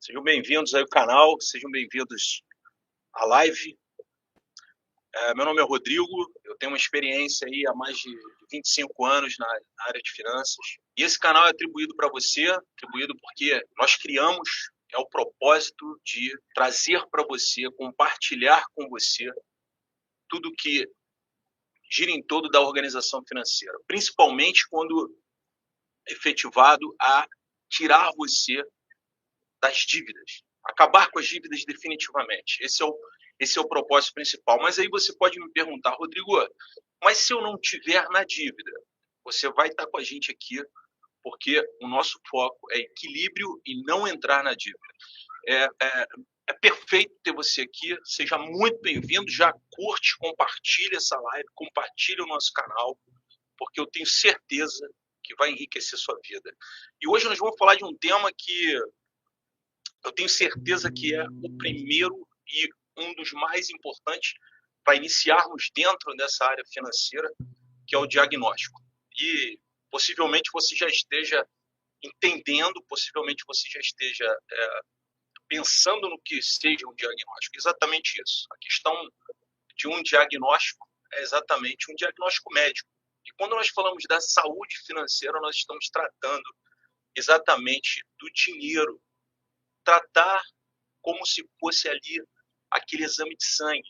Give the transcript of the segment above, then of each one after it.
Sejam bem-vindos aí ao canal, sejam bem-vindos à live. Meu nome é Rodrigo, eu tenho uma experiência aí há mais de 25 anos na área de finanças. E esse canal é atribuído para você, atribuído porque nós criamos, é o propósito de trazer para você, compartilhar com você tudo que gira em torno da organização financeira, principalmente quando efetivado a tirar você das dívidas, acabar com as dívidas definitivamente. Esse é o propósito principal. Mas aí você pode me perguntar, Rodrigo, mas se eu não tiver na dívida? Você vai estar com a gente aqui, porque o nosso foco é equilíbrio e não entrar na dívida. É perfeito ter você aqui, seja muito bem-vindo, já curte, compartilha essa live, compartilha o nosso canal, porque eu tenho certeza que vai enriquecer sua vida. E hoje nós vamos falar de um tema que eu tenho certeza que é o primeiro e um dos mais importantes para iniciarmos dentro dessa área financeira, que é o diagnóstico. E possivelmente você já esteja entendendo, possivelmente você já esteja pensando no que seja um diagnóstico. Exatamente isso. A questão de um diagnóstico é exatamente um diagnóstico médico. E quando nós falamos da saúde financeira, nós estamos tratando exatamente do dinheiro, tratar como se fosse ali aquele exame de sangue.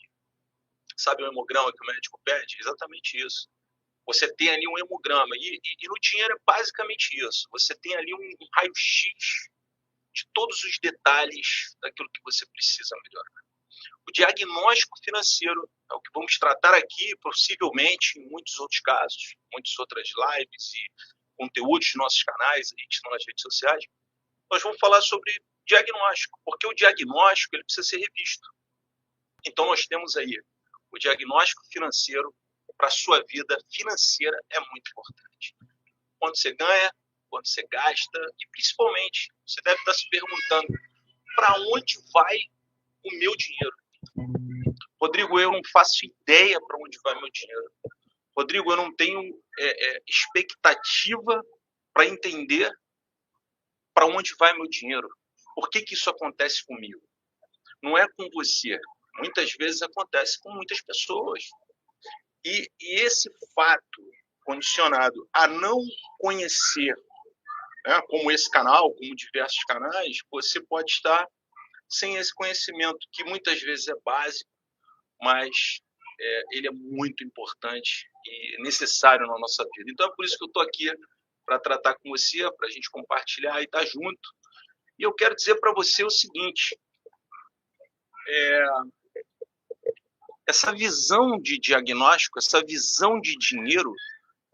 Sabe o hemograma que o médico pede? Exatamente isso. Você tem ali um hemograma. E no dinheiro é basicamente isso. Você tem ali um raio-x de todos os detalhes daquilo que você precisa melhorar. O diagnóstico financeiro é o que vamos tratar aqui, possivelmente, em muitos outros casos, muitas outras lives e conteúdos de nossos canais, nas redes sociais. Nós vamos falar sobre diagnóstico, porque o diagnóstico ele precisa ser revisto. Então, nós temos aí o diagnóstico financeiro para a sua vida financeira é muito importante. Quando você ganha, quando você gasta e, principalmente, você deve estar se perguntando para onde vai o meu dinheiro? Rodrigo, eu não faço ideia para onde vai meu dinheiro. Rodrigo, eu não tenho expectativa para entender para onde vai meu dinheiro. Por que isso acontece comigo? Não é com você. Muitas vezes acontece com muitas pessoas. E esse fato condicionado a não conhecer, né, como esse canal, como diversos canais, você pode estar sem esse conhecimento, que muitas vezes é básico, mas ele é muito importante e necessário na nossa vida. Então é por isso que eu estou aqui, para tratar com você, para a gente compartilhar e estar junto. E eu quero dizer para você o seguinte, essa visão de diagnóstico, essa visão de dinheiro,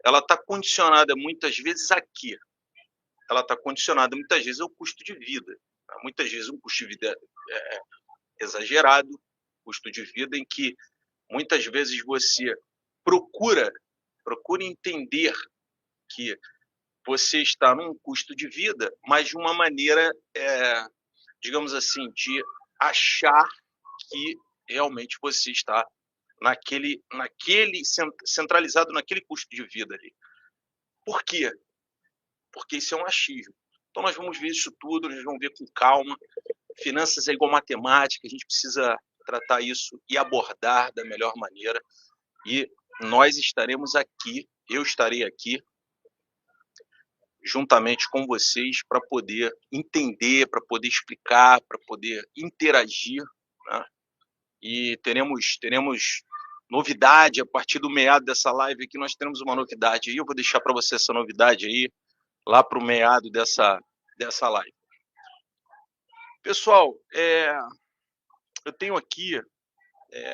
ela está condicionada muitas vezes aqui. Ela está condicionada muitas vezes ao custo de vida. Muitas vezes um custo de vida exagerado, custo de vida em que muitas vezes você procura entender que você está num custo de vida, mas de uma maneira, digamos assim, de achar que realmente você está centralizado naquele custo de vida ali. Por quê? Porque isso é um achismo. Então nós vamos ver isso tudo, nós vamos ver com calma. Finanças é igual matemática, a gente precisa tratar isso e abordar da melhor maneira. E nós estaremos aqui, eu estarei aqui, juntamente com vocês, para poder entender, para poder explicar, para poder interagir, né? E teremos novidade a partir do meado dessa live aqui. Nós teremos uma novidade aí, eu vou deixar para você essa novidade aí, lá para o meado dessa live. Pessoal, eu tenho aqui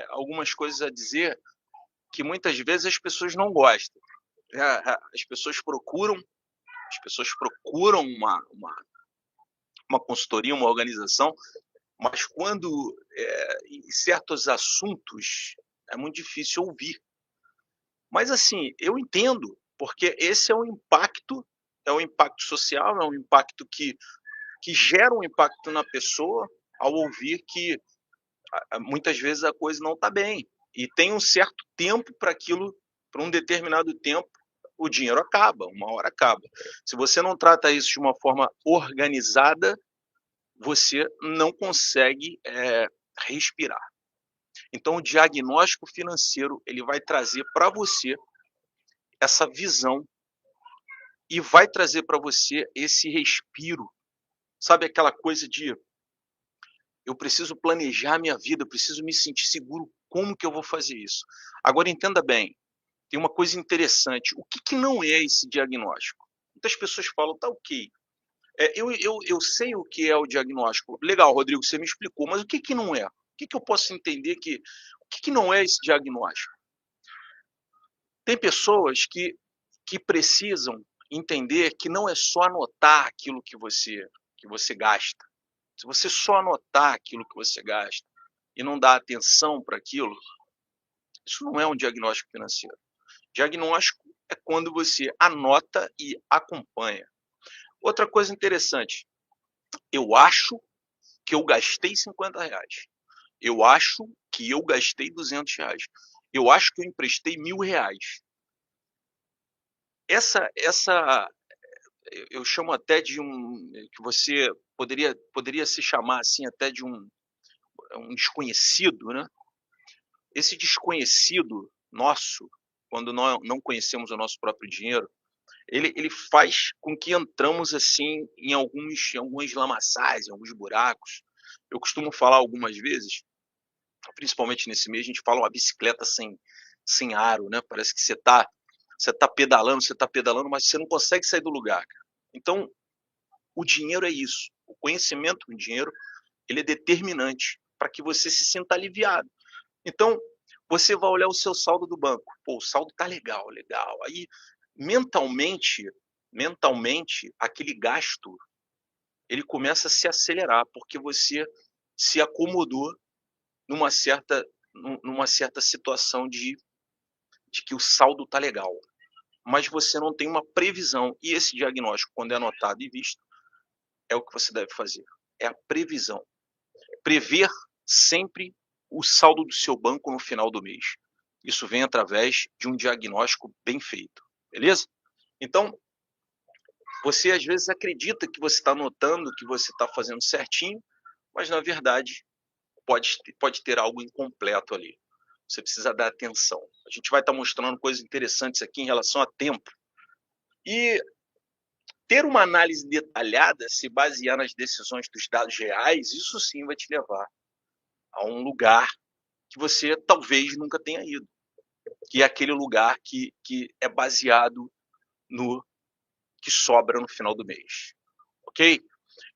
algumas coisas a dizer que muitas vezes as pessoas não gostam. As pessoas procuram uma consultoria, uma organização, mas quando em certos assuntos é muito difícil ouvir. Mas assim, eu entendo, porque esse é um impacto social, é um impacto que gera um impacto na pessoa ao ouvir que muitas vezes a coisa não está bem. E tem um certo tempo para aquilo, para um determinado tempo, o dinheiro acaba, uma hora acaba. Se você não trata isso de uma forma organizada, você não consegue respirar. Então, o diagnóstico financeiro ele vai trazer para você essa visão e vai trazer para você esse respiro. Sabe aquela coisa de eu preciso planejar minha vida, eu preciso me sentir seguro, como que eu vou fazer isso? Agora entenda bem, tem uma coisa interessante, o que não é esse diagnóstico? Muitas pessoas falam, tá ok, eu sei o que é o diagnóstico. Legal, Rodrigo, você me explicou, mas o que não é? O que eu posso entender o que não é esse diagnóstico? Tem pessoas que precisam entender que não é só anotar aquilo que você gasta. Se você só anotar aquilo que você gasta e não dar atenção para aquilo, isso não é um diagnóstico financeiro. Diagnóstico é quando você anota e acompanha. Outra coisa interessante, eu acho que eu gastei R$ 50. Eu acho que eu gastei R$ 200. Eu acho que eu emprestei R$ 1.000. Essa eu chamo até de que você poderia se chamar assim até de um desconhecido, né? Esse desconhecido nosso, quando nós não conhecemos o nosso próprio dinheiro, ele faz com que entramos assim em alguns lamaçais, em alguns buracos. Eu costumo falar algumas vezes, principalmente nesse mês, a gente fala uma bicicleta sem aro, né? Parece que você tá pedalando, mas você não consegue sair do lugar, cara. Então, o dinheiro é isso. O conhecimento do dinheiro, ele é determinante para que você se sinta aliviado. Então, você vai olhar o seu saldo do banco. Pô, o saldo tá legal, legal. Aí, mentalmente, aquele gasto, ele começa a se acelerar, porque você se acomodou numa certa, numa certa situação de que o saldo tá legal. Mas você não tem uma previsão. E esse diagnóstico, quando é anotado e visto, é o que você deve fazer. É a previsão. Prever sempre o saldo do seu banco no final do mês. Isso vem através de um diagnóstico bem feito, beleza? Então, você às vezes acredita que você está anotando, que você está fazendo certinho, mas na verdade pode ter algo incompleto ali. Você precisa dar atenção. A gente vai estar mostrando coisas interessantes aqui em relação a tempo. E ter uma análise detalhada, se basear nas decisões dos dados reais, isso sim vai te levar a um lugar que você talvez nunca tenha ido, que é aquele lugar que é baseado no que sobra no final do mês, ok?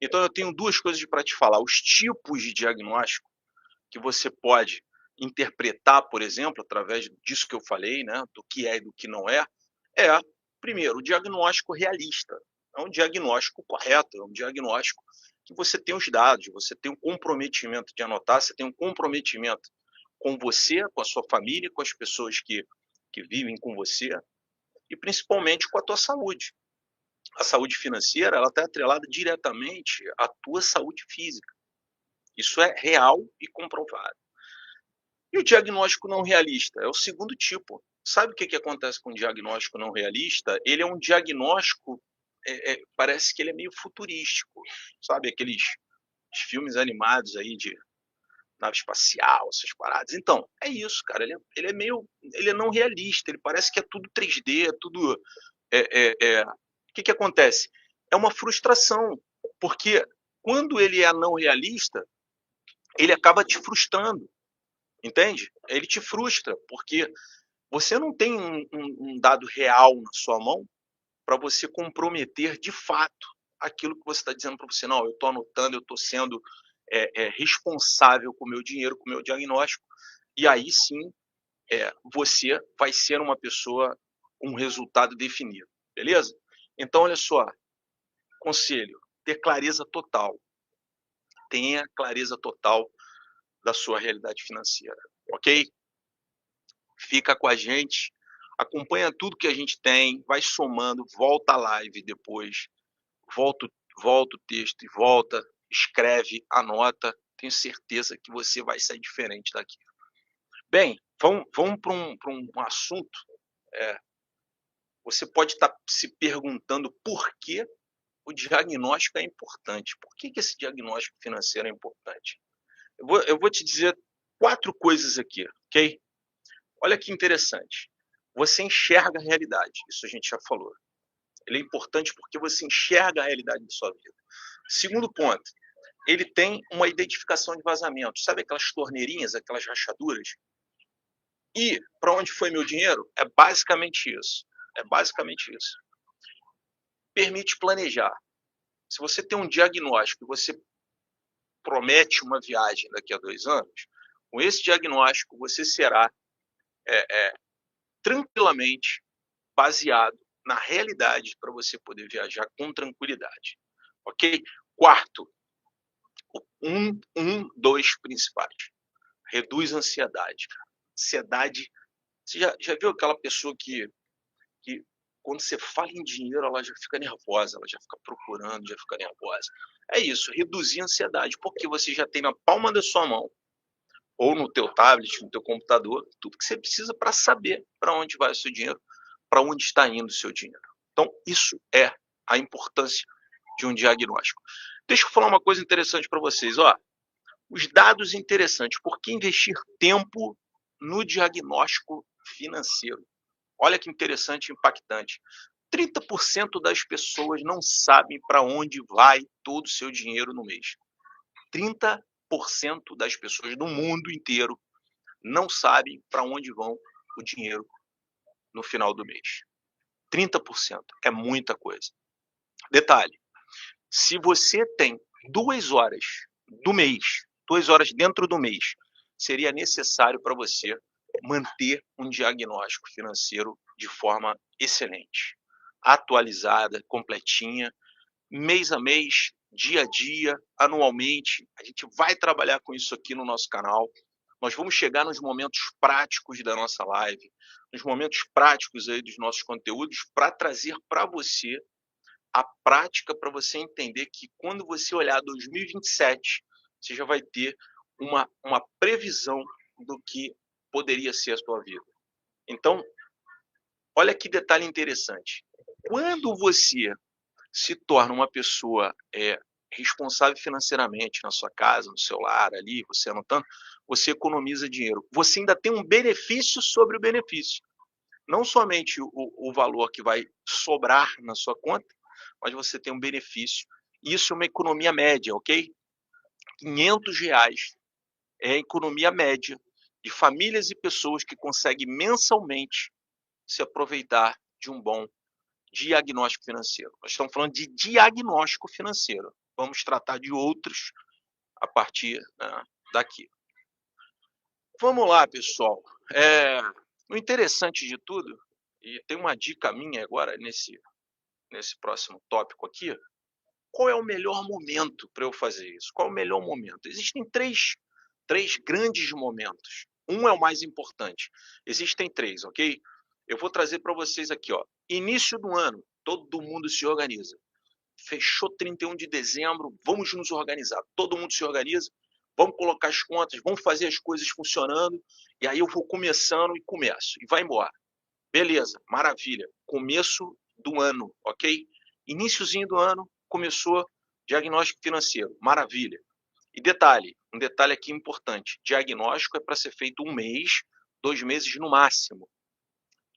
Então eu tenho duas coisas para te falar. Os tipos de diagnóstico que você pode interpretar, por exemplo, através disso que eu falei, né, do que é e do que não é, primeiro, o diagnóstico realista. É um diagnóstico correto, é um diagnóstico que você tem os dados, você tem um comprometimento de anotar, você tem um comprometimento com você, com a sua família, com as pessoas que vivem com você e principalmente com a tua saúde. A saúde financeira ela está atrelada diretamente à tua saúde física. Isso é real e comprovado. E o diagnóstico não realista é o segundo tipo. Sabe o que acontece com o diagnóstico não realista? Ele é um diagnóstico, parece que ele é meio futurístico, sabe? Aqueles filmes animados aí de nave espacial, essas paradas. Então, é isso, cara. Ele é não realista. Ele parece que é tudo 3D, é tudo. O que acontece? É uma frustração, porque quando ele é não realista, ele acaba te frustrando, entende? Ele te frustra, porque você não tem um dado real na sua mão para você comprometer de fato aquilo que você está dizendo para você. Não, eu estou anotando, eu estou sendo responsável com o meu dinheiro, com o meu diagnóstico, e aí sim você vai ser uma pessoa com um resultado definido, beleza? Então, olha só, conselho, ter clareza total. Tenha clareza total da sua realidade financeira, ok? Fica com a gente, acompanha tudo que a gente tem, vai somando, volta a live depois, volta o texto e volta, escreve, anota, tenho certeza que você vai sair diferente daqui. Bem, vamos para um assunto. Você pode estar se perguntando por que o diagnóstico é importante. Por que esse diagnóstico financeiro é importante? Eu vou te dizer 4 coisas aqui, ok? Olha que interessante. Você enxerga a realidade, isso a gente já falou. Ele é importante porque você enxerga a realidade da sua vida. Segundo ponto, ele tem uma identificação de vazamento. Sabe aquelas torneirinhas, aquelas rachaduras? E para onde foi meu dinheiro? É basicamente isso. É basicamente isso. Permite planejar. Se você tem um diagnóstico e você promete uma viagem daqui a 2 anos, com esse diagnóstico você será tranquilamente baseado na realidade para você poder viajar com tranquilidade. Ok? Quarto, dois principais. Reduz a ansiedade. Ansiedade. Você já viu aquela pessoa que quando você fala em dinheiro, ela já fica nervosa, ela já fica procurando, já fica nervosa. É isso, reduzir a ansiedade, porque você já tem na palma da sua mão, ou no teu tablet, no teu computador, tudo que você precisa para saber para onde vai o seu dinheiro, para onde está indo o seu dinheiro. Então, isso é a importância de um diagnóstico. Deixa eu falar uma coisa interessante para vocês. Ó, os dados interessantes. Por que investir tempo no diagnóstico financeiro? Olha que interessante e impactante. 30% das pessoas não sabem para onde vai todo o seu dinheiro no mês. 30% das pessoas do mundo inteiro não sabem para onde vão o dinheiro no final do mês. 30% é muita coisa. Detalhe, se você tem 2 horas do mês, 2 horas dentro do mês, seria necessário para você manter um diagnóstico financeiro de forma excelente, atualizada, completinha, mês a mês, dia a dia, anualmente. A gente vai trabalhar com isso aqui no nosso canal. Nós vamos chegar nos momentos práticos da nossa live, nos momentos práticos aí dos nossos conteúdos, para trazer para você a prática, para você entender que quando você olhar 2027, você já vai ter uma previsão do que poderia ser a sua vida. Então, olha que detalhe interessante. Quando você se torna uma pessoa responsável financeiramente na sua casa, no seu lar, ali, você anotando, você economiza dinheiro. Você ainda tem um benefício sobre o benefício. Não somente o valor que vai sobrar na sua conta, mas você tem um benefício. Isso é uma economia média, ok? R$ 500 é a economia média de famílias e pessoas que conseguem mensalmente se aproveitar de um bom diagnóstico financeiro. Nós estamos falando de diagnóstico financeiro. Vamos tratar de outros a partir daqui. Vamos lá, pessoal. O interessante de tudo, e tem uma dica minha agora nesse próximo tópico aqui, qual é o melhor momento para eu fazer isso? Qual é o melhor momento? Existem três grandes momentos. Um é o mais importante. Existem 3, ok? Eu vou trazer para vocês aqui, ó. Início do ano, todo mundo se organiza. Fechou 31 de dezembro, vamos nos organizar. Todo mundo se organiza, vamos colocar as contas, vamos fazer as coisas funcionando, e aí eu vou começando e começo, e vai embora. Beleza, maravilha. Começo do ano, ok? Iniciozinho do ano, começou diagnóstico financeiro, maravilha. E detalhe, um detalhe aqui importante, diagnóstico é para ser feito 1 mês, 2 meses no máximo.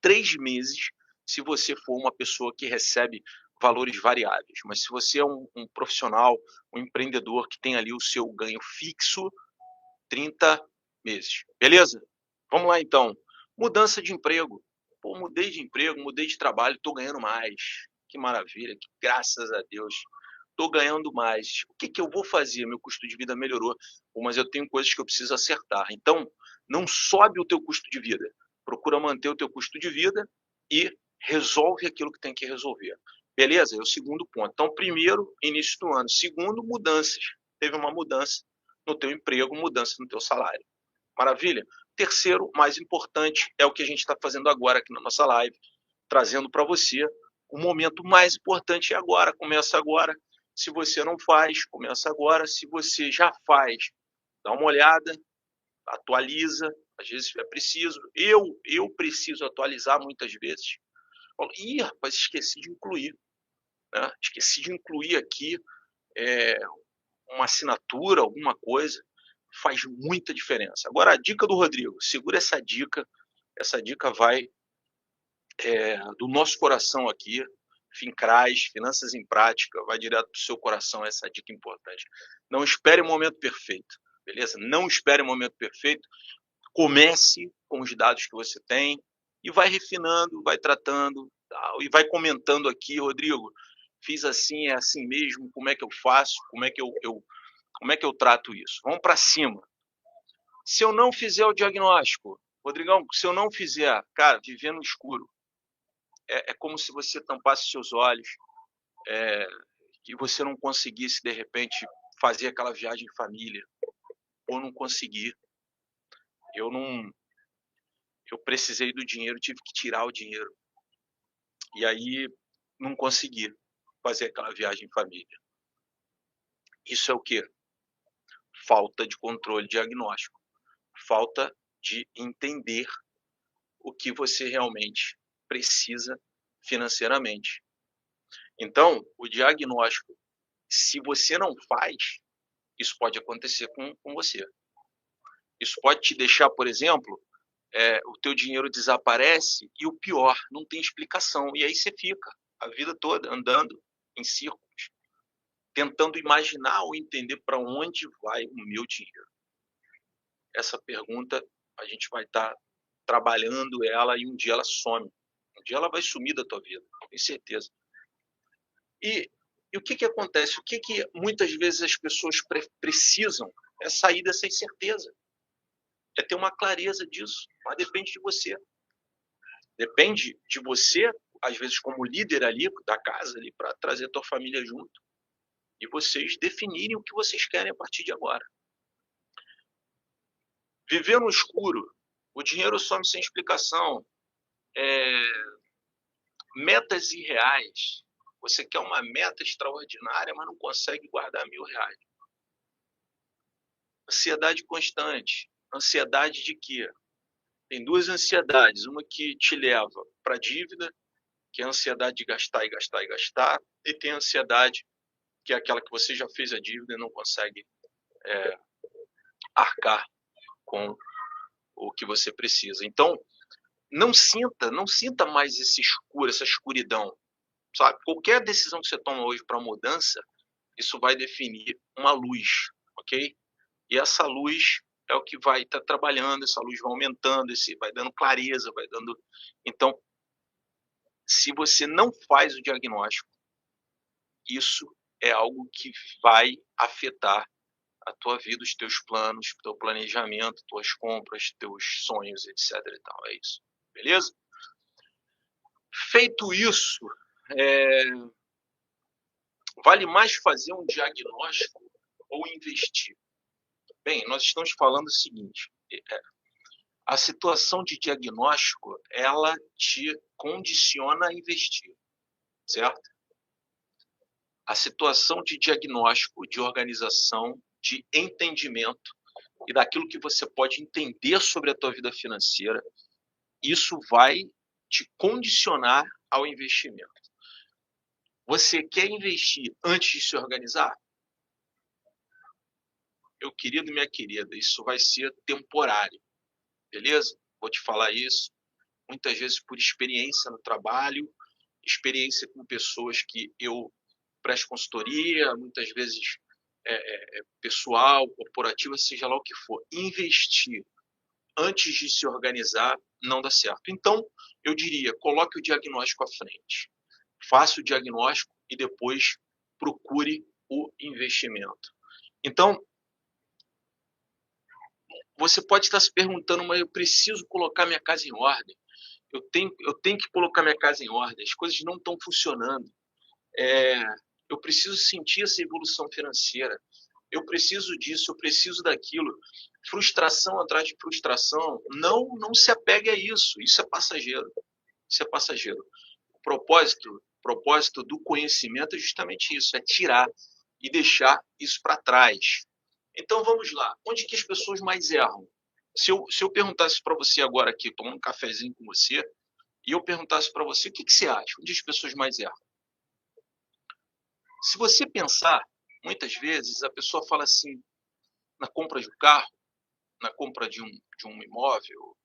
3 meses, se você for uma pessoa que recebe valores variáveis. Mas se você é um profissional, um empreendedor que tem ali o seu ganho fixo, 30 meses. Beleza? Vamos lá então. Mudança de emprego. Pô, mudei de emprego, mudei de trabalho, estou ganhando mais. Que maravilha, que graças a Deus. Estou ganhando mais. O que eu vou fazer? Meu custo de vida melhorou, mas eu tenho coisas que eu preciso acertar. Então, não sobe o teu custo de vida. Procura manter o teu custo de vida e resolve aquilo que tem que resolver. Beleza? É o segundo ponto. Então, primeiro, início do ano. Segundo, mudanças. Teve uma mudança no teu emprego, mudança no teu salário. Maravilha? Terceiro, mais importante, é o que a gente está fazendo agora aqui na nossa live, trazendo para você o momento mais importante é agora. Começa agora. Se você não faz, começa agora. Se você já faz, dá uma olhada, atualiza. Às vezes é preciso. Eu preciso atualizar muitas vezes. Ih, rapaz, esqueci de incluir. né? Esqueci de incluir aqui uma assinatura, alguma coisa, faz muita diferença. Agora, a dica do Rodrigo, segura essa dica vai do nosso coração aqui, Fincraz, Finanças em Prática, vai direto para o seu coração essa dica importante. Não espere o momento perfeito, beleza? Não espere o momento perfeito, comece com os dados que você tem e vai refinando, vai tratando, tal, e vai comentando aqui, Rodrigo, fiz assim, é assim mesmo, como é que eu faço, como é que eu trato isso? Vamos para cima. Se eu não fizer o diagnóstico, Rodrigão, se eu não fizer, cara, viver no escuro, é como se você tampasse seus olhos, e você não conseguisse, de repente, fazer aquela viagem em família, ou não conseguir. Eu precisei do dinheiro, tive que tirar o dinheiro. E aí, não consegui fazer aquela viagem em família. Isso é o quê? Falta de controle diagnóstico. Falta de entender o que você realmente precisa financeiramente. Então, o diagnóstico, se você não faz, isso pode acontecer com você. Isso pode te deixar, por exemplo, o teu dinheiro desaparece e o pior, não tem explicação. E aí você fica a vida toda andando em círculos, tentando imaginar ou entender para onde vai o meu dinheiro. Essa pergunta a gente vai estar trabalhando ela e um dia ela some. Um dia ela vai sumir da tua vida, tenho certeza. E o que acontece? O que muitas vezes as pessoas precisam é sair dessa incerteza. É ter uma clareza disso, mas depende de você. Depende de você, às vezes como líder ali da casa, ali para trazer a tua família junto e vocês definirem o que vocês querem a partir de agora. Viver no escuro, o dinheiro some sem explicação, metas irreais. Você quer uma meta extraordinária, mas não consegue guardar R$1.000. Ansiedade constante. Ansiedade de quê? Tem duas ansiedades. Uma que te leva para a dívida, que é a ansiedade de gastar e gastar e gastar. E tem a ansiedade, que é aquela que você já fez a dívida e não consegue arcar com o que você precisa. Então, não sinta mais esse escuro, essa escuridão. Sabe? Qualquer decisão que você toma hoje para mudança, isso vai definir uma luz, ok? E essa luz é o que vai estar trabalhando, essa luz vai aumentando, vai dando clareza, vai dando... Então, se você não faz o diagnóstico, isso é algo que vai afetar a tua vida, os teus planos, o teu planejamento, tuas compras, teus sonhos, etc. e tal. É isso. Beleza? Feito isso, vale mais fazer um diagnóstico ou investir? Bem, nós estamos falando o seguinte, a situação de diagnóstico, ela te condiciona a investir, certo? A situação de diagnóstico, de organização, de entendimento e daquilo que você pode entender sobre a tua vida financeira, isso vai te condicionar ao investimento. Você quer investir antes de se organizar? Meu querido, minha querida, isso vai ser temporário, beleza? Vou te falar isso, muitas vezes por experiência no trabalho, experiência com pessoas que eu presto consultoria, muitas vezes pessoal, corporativa, seja lá o que for. Investir antes de se organizar não dá certo. Então, eu diria, coloque o diagnóstico à frente. Faça o diagnóstico e depois procure o investimento. Então, você pode estar se perguntando, mas eu preciso colocar minha casa em ordem. Eu tenho que colocar minha casa em ordem. As coisas não estão funcionando. Eu preciso sentir essa evolução financeira. Eu preciso disso, eu preciso daquilo. Frustração atrás de frustração. Não se apegue a isso. Isso é passageiro. Isso é passageiro. O propósito do conhecimento é justamente isso, é tirar e deixar isso para trás. Então vamos lá. Onde que as pessoas mais erram? Se eu perguntasse para você agora aqui, tomando um cafezinho com você, e eu perguntasse para você, o que você acha? Onde as pessoas mais erram? Se você pensar, muitas vezes a pessoa fala assim, na compra de um carro, na compra de um imóvel,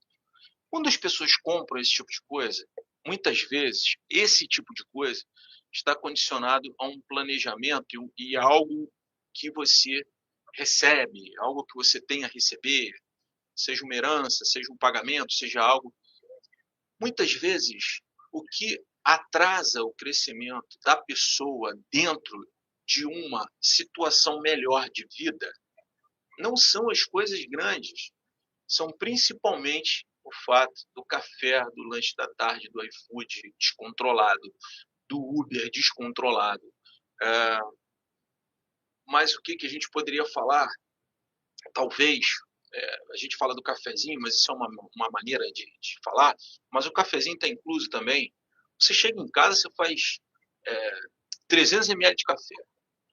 quando as pessoas compram esse tipo de coisa, muitas vezes esse tipo de coisa está condicionado a um planejamento e a algo que você recebe, algo que você tem a receber, seja uma herança, seja um pagamento, seja algo. Muitas vezes, o que atrasa o crescimento da pessoa dentro de uma situação melhor de vida não são as coisas grandes, são principalmente o fato do café, do lanche da tarde, do iFood descontrolado, do Uber descontrolado. É, mas o que a gente poderia falar? Talvez, a gente fala do cafezinho, mas isso é uma maneira de falar, mas o cafezinho está incluso também. Você chega em casa, você faz 300 ml de café,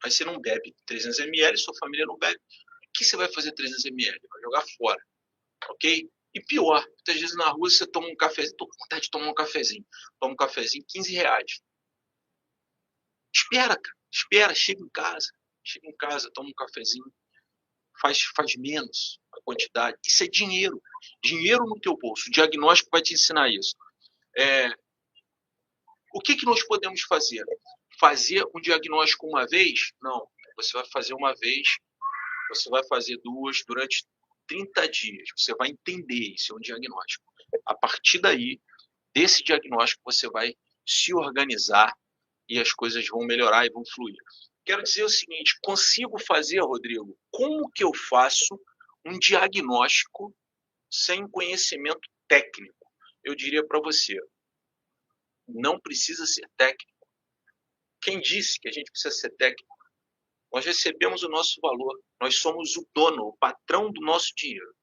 aí você não bebe 300 ml, sua família não bebe. O que você vai fazer 300 ml? Vai jogar fora, ok? E pior, muitas vezes na rua você toma um cafezinho, tô com vontade de tomar um cafezinho, toma um cafezinho, R$ 15. Espera, cara, espera, chega em casa, toma um cafezinho, faz menos a quantidade. Isso é dinheiro, dinheiro no teu bolso. O diagnóstico vai te ensinar isso. O que nós podemos fazer? Fazer um diagnóstico uma vez? Não, você vai fazer uma vez, você vai fazer duas, durante 30 dias. Você vai entender, isso é um diagnóstico. A partir daí, desse diagnóstico, você vai se organizar e as coisas vão melhorar e vão fluir. Quero dizer o seguinte, consigo fazer, Rodrigo, como que eu faço um diagnóstico sem conhecimento técnico? Eu diria para você, não precisa ser técnico. Quem disse que a gente precisa ser técnico? Nós recebemos o nosso valor, nós somos o dono, o patrão do nosso dinheiro.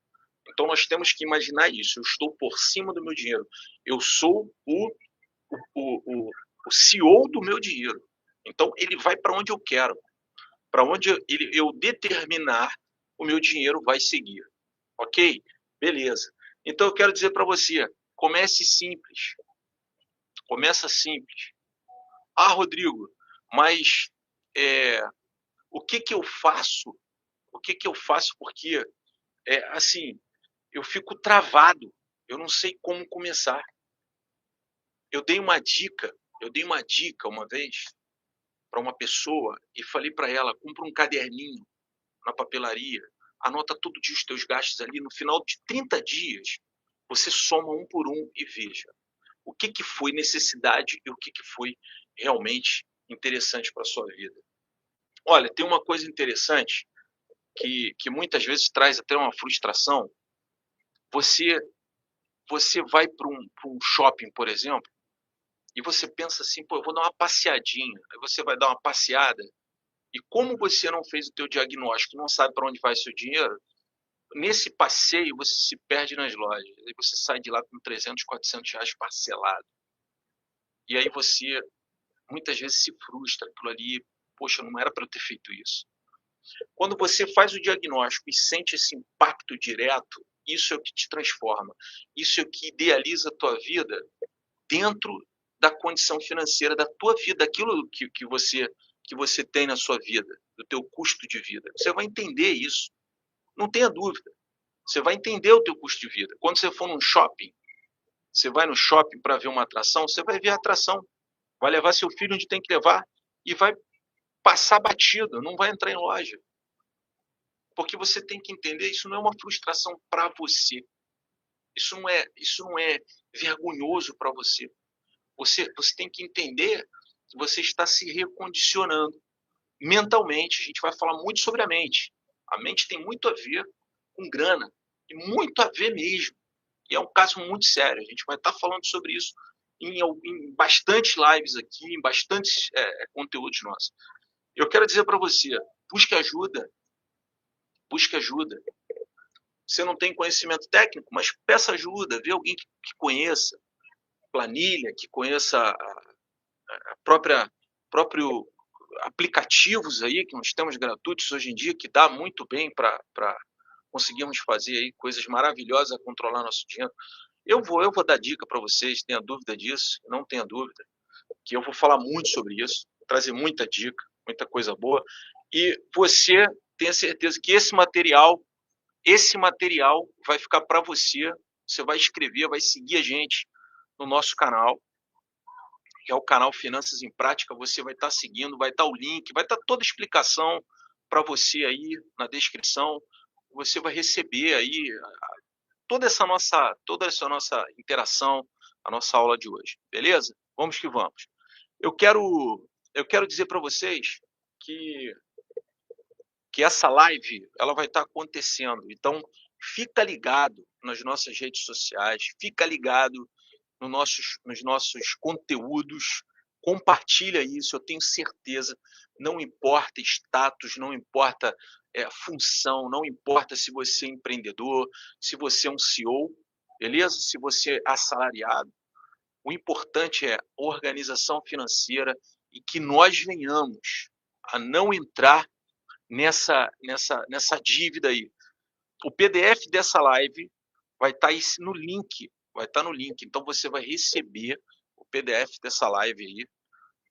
Então nós temos que imaginar isso, eu estou por cima do meu dinheiro, eu sou o CEO do meu dinheiro. Então ele vai para onde eu quero, para onde eu determinar, o meu dinheiro vai seguir. Ok? Beleza. Então eu quero dizer para você, comece simples. Começa simples. Ah, Rodrigo, mas o que eu faço? O que eu faço? Porque, assim, eu fico travado. Eu não sei como começar. Eu dei uma dica uma vez para uma pessoa e falei para ela, compra um caderninho na papelaria, anota todo dia os teus gastos ali, no final de 30 dias, você soma um por um e veja o que foi necessidade e o que foi realmente interessante para a sua vida. Olha, tem uma coisa interessante que muitas vezes traz até uma frustração. Você vai para um shopping, por exemplo, e você pensa assim, pô, eu vou dar uma passeadinha. Aí você vai dar uma passeada e como você não fez o teu diagnóstico, não sabe para onde vai seu dinheiro, nesse passeio você se perde nas lojas. Aí você sai de lá com 300, 400 reais parcelado. E aí você muitas vezes se frustra. Aquilo ali, poxa, não era para eu ter feito isso. Quando você faz o diagnóstico e sente esse impacto direto, isso é o que te transforma. Isso é o que idealiza a tua vida dentro da condição financeira da tua vida, daquilo que você tem na sua vida, do teu custo de vida. Você vai entender isso. Não tenha dúvida. Você vai entender o teu custo de vida. Quando você for num shopping, você vai no shopping para ver uma atração, você vai ver a atração. Vai levar seu filho onde tem que levar e vai passar batido, não vai entrar em loja. Porque você tem que entender, isso não é uma frustração para você. Isso não é vergonhoso para você. Você tem que entender que você está se recondicionando mentalmente. A gente vai falar muito sobre a mente. A mente tem muito a ver com grana, e muito a ver mesmo. E é um caso muito sério. A gente vai estar falando sobre isso em bastantes lives aqui, em bastantes conteúdos nossos. Eu quero dizer para você, busque ajuda. Busque ajuda. Você não tem conhecimento técnico, mas peça ajuda, vê alguém que conheça planilha, que conheça a próprio aplicativos aí que nós temos gratuitos hoje em dia que dá muito bem para conseguirmos fazer aí coisas maravilhosas a controlar nosso dinheiro. Eu vou dar dica para vocês, tenha dúvida disso, não tenha dúvida, que eu vou falar muito sobre isso, trazer muita dica. muita coisa boa. E você tenha certeza que esse material vai ficar para você. Você vai escrever, vai seguir a gente no nosso canal, que é o canal Finanças em Prática. Você vai estar seguindo, vai estar o link, vai estar toda a explicação para você aí na descrição. Você vai receber aí toda essa nossa interação, a nossa aula de hoje, beleza? Vamos que vamos. Eu quero dizer para vocês que essa live ela vai estar acontecendo. Então, fica ligado nas nossas redes sociais, fica ligado nos nossos conteúdos, compartilha isso, eu tenho certeza, não importa status, não importa função, não importa se você é empreendedor, se você é um CEO, beleza? Se você é assalariado, o importante é organização financeira e que nós venhamos a não entrar nessa dívida aí. O PDF dessa live vai estar no link, Então você vai receber o PDF dessa live aí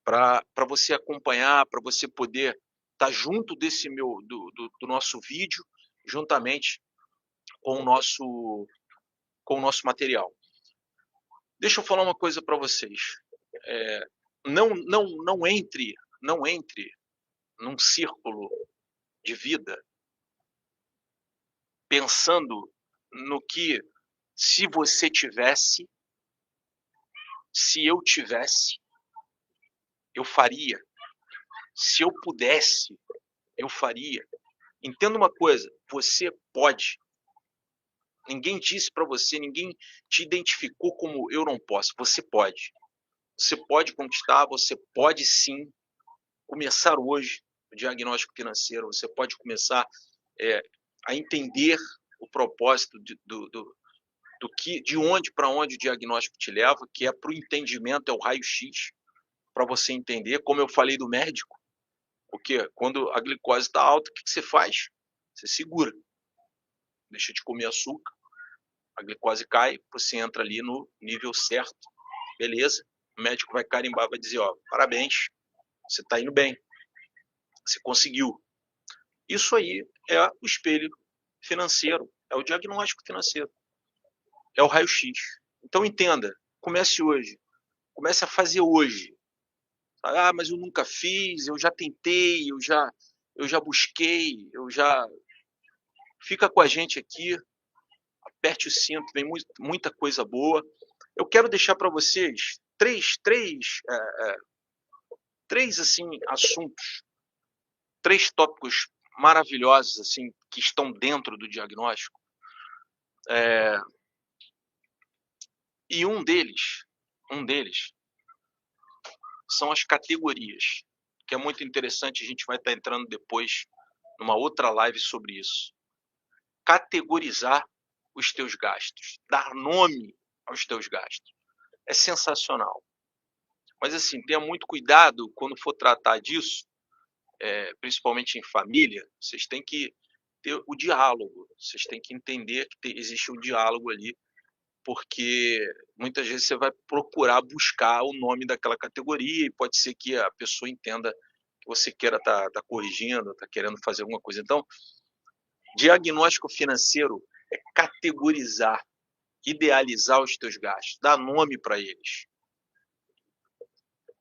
para você acompanhar, para você poder estar junto do nosso vídeo, juntamente com o nosso material. Deixa eu falar uma coisa para vocês. Não entre num círculo de vida pensando no que se você tivesse, se eu tivesse, eu faria. Se eu pudesse, eu faria. Entenda uma coisa, você pode. Ninguém disse para você, ninguém te identificou como eu não posso. Você pode. Você pode conquistar, você pode sim começar hoje o diagnóstico financeiro, você pode começar a entender o propósito de onde para onde o diagnóstico te leva, que é para o entendimento, é o raio-x, para você entender, como eu falei do médico, porque quando a glicose está alta, o que você faz? Você segura, deixa de comer açúcar, a glicose cai, você entra ali no nível certo, beleza? O médico vai carimbar, vai dizer, ó, parabéns, você está indo bem, você conseguiu. Isso aí é o espelho financeiro, é o diagnóstico financeiro, é o raio-x. Então entenda, comece hoje, comece a fazer hoje. Ah, mas eu nunca fiz, eu já tentei, eu já busquei, Fica com a gente aqui, aperte o cinto, vem muita coisa boa. Eu quero deixar para vocês três assim assuntos, três tópicos maravilhosos assim que estão dentro do diagnóstico. E um deles são as categorias, que é muito interessante. A gente vai estar entrando depois numa outra live sobre isso. Categorizar os teus gastos, dar nome aos teus gastos. É sensacional. Mas assim, tenha muito cuidado quando for tratar disso, principalmente em família. Vocês têm que ter o diálogo, vocês têm que entender que existe um diálogo ali, porque muitas vezes você vai procurar buscar o nome daquela categoria e pode ser que a pessoa entenda que você queira tá corrigindo, está querendo fazer alguma coisa. Então, diagnóstico financeiro é categorizar, idealizar os teus gastos, dar nome para eles.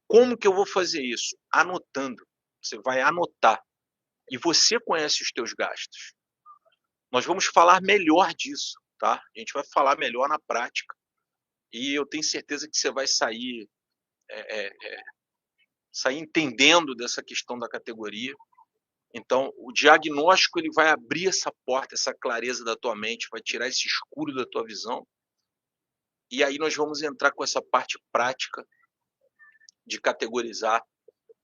Como que eu vou fazer isso? Anotando. Você vai anotar. E você conhece os teus gastos. Nós vamos falar melhor disso, tá? A gente vai falar melhor na prática. E eu tenho certeza que você vai sair entendendo dessa questão da categoria. Então, o diagnóstico ele vai abrir essa porta, essa clareza da tua mente, vai tirar esse escuro da tua visão. E aí nós vamos entrar com essa parte prática de categorizar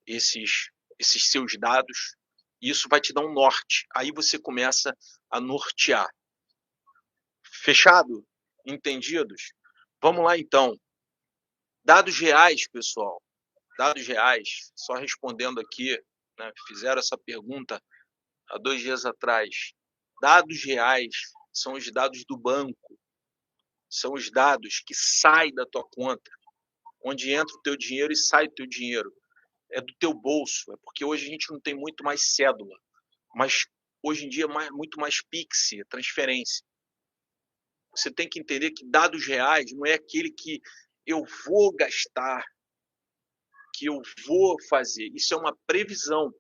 esses seus dados. Isso vai te dar um norte. Aí você começa a nortear. Fechado? Entendidos? Vamos lá então. Dados reais, pessoal. Dados reais. Só respondendo aqui, né? Fizeram essa pergunta há 2 dias atrás. Dados reais são os dados do banco. São os dados que saem da tua conta, onde entra o teu dinheiro e sai o teu dinheiro. é do teu bolso, é porque hoje a gente não tem muito mais cédula, mas hoje em dia é muito mais Pix, transferência. Você tem que entender que dados reais não é aquele que eu vou gastar, que eu vou fazer. Isso é uma previsão.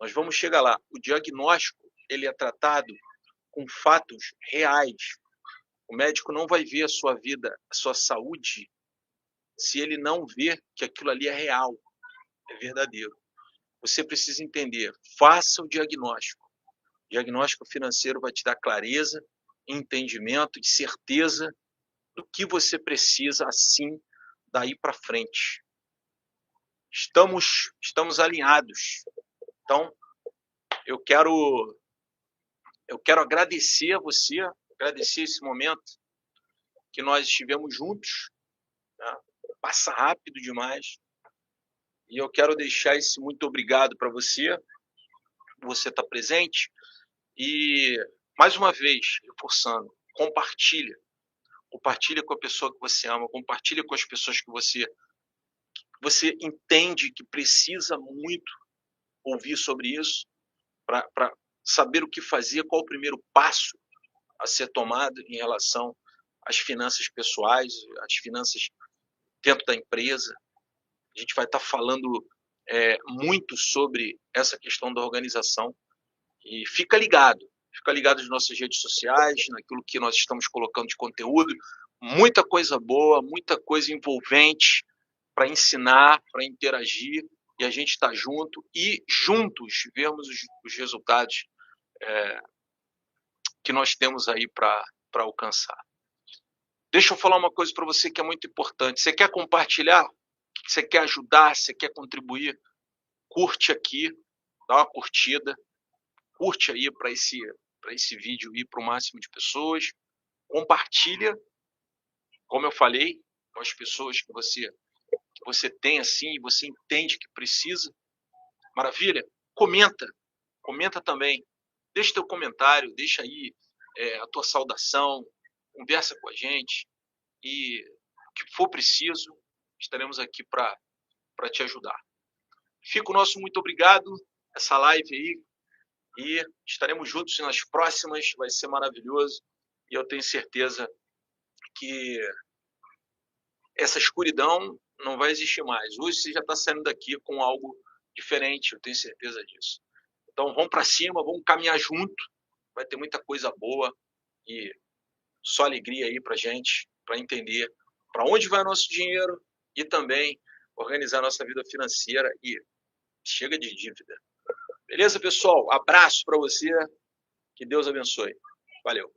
Nós vamos chegar lá. O diagnóstico, ele é tratado com fatos reais. O médico não vai ver a sua vida, a sua saúde, se ele não ver que aquilo ali é real, é verdadeiro. Você precisa entender, faça o diagnóstico. O diagnóstico financeiro vai te dar clareza, entendimento e certeza do que você precisa assim daí para frente. Estamos alinhados. Então, eu quero agradecer a você, agradecer esse momento que nós estivemos juntos. Tá? Passa rápido demais. E eu quero deixar esse muito obrigado para você, você está presente. E, mais uma vez, reforçando, compartilha. Compartilha com a pessoa que você ama, compartilha com as pessoas que você entende que precisa muito ouvir sobre isso, para saber o que fazer, qual o primeiro passo a ser tomado em relação às finanças pessoais, às finanças dentro da empresa. A gente vai estar falando muito sobre essa questão da organização. E fica ligado nas nossas redes sociais, naquilo que nós estamos colocando de conteúdo. Muita coisa boa, muita coisa envolvente para ensinar, para interagir, e a gente está junto e juntos vermos os resultados que nós temos aí para alcançar. Deixa eu falar uma coisa para você que é muito importante. Você quer compartilhar? Você quer ajudar? Você quer contribuir? Curte aqui, dá uma curtida, curte aí para esse vídeo ir para o máximo de pessoas. Compartilha, como eu falei, com as pessoas que você tem assim e você entende que precisa. Maravilha? Comenta também. Deixa teu comentário, deixa aí a tua saudação, conversa com a gente e o que for preciso, estaremos aqui para te ajudar. Fica o nosso muito obrigado, essa live aí, e estaremos juntos nas próximas, vai ser maravilhoso e eu tenho certeza que essa escuridão não vai existir mais. Hoje você já está saindo daqui com algo diferente, eu tenho certeza disso. Então vamos para cima, vamos caminhar junto, vai ter muita coisa boa e só alegria aí para gente, para entender para onde vai o nosso dinheiro e também organizar nossa vida financeira e chega de dívida. Beleza, pessoal? Abraço para você, que Deus abençoe. Valeu.